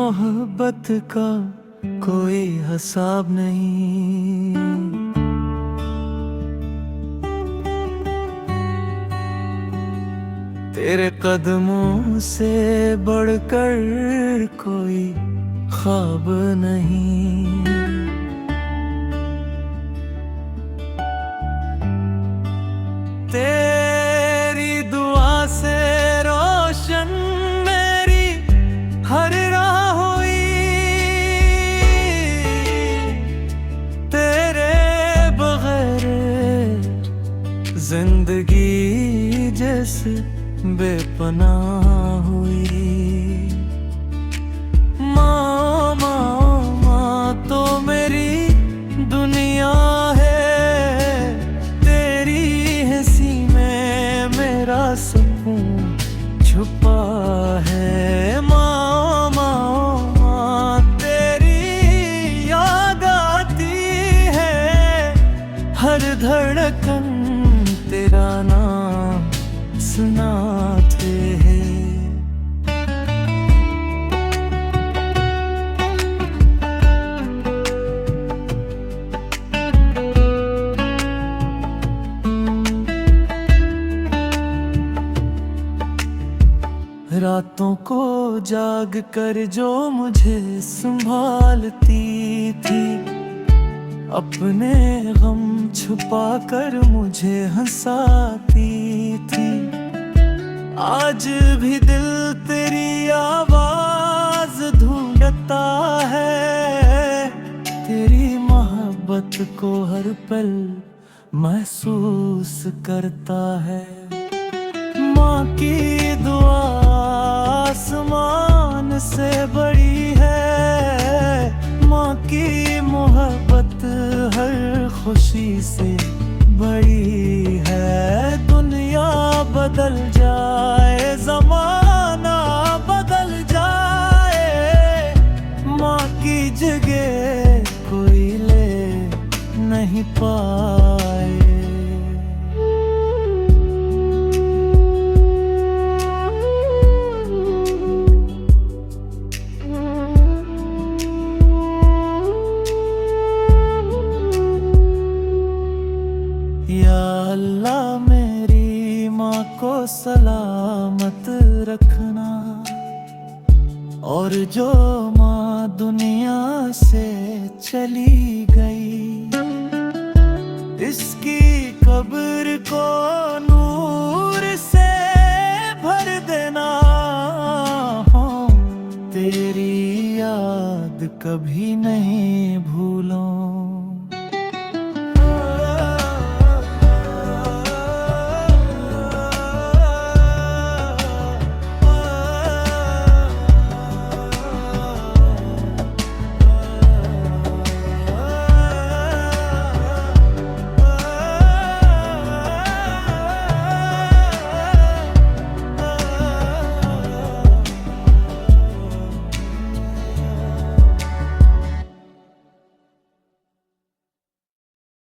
मोहब्बत का कोई हिसाब नहीं। तेरे कदमों से बढ़कर कोई ख्वाब नहीं। तेरी दुआ से रोशन मेरी हर राह हुई। तेरे बगैर जिंदगी जैसे बेपनाह हुई। माँ माँ माँ तो मेरी दुनिया है, तेरी हंसी में मेरा सुकून छुपा है। माँ माँ माँ तेरी याद आती है, हर धड़कन तेरा नाम सुनाते हैं। रातों को जाग कर जो मुझे संभालती थी, अपने गम छुपा कर मुझे हंसाती थी। आज भी दिल तेरी आवाज ढूंढता है, तेरी मोहब्बत को हर पल महसूस करता है। माँ की दुआ आसमान से बड़ी है, माँ की मोहब्बत हर खुशी से बड़ी है। दुनिया बदल जाए, जमाना बदल जाए, माँ की जगह कोई ले नहीं पाए। या अल्लाह मेरी माँ को सलामत रखना, और जो माँ दुनिया से चली गई, इसकी कब्र को नूर से भर देना। तेरी याद कभी नहीं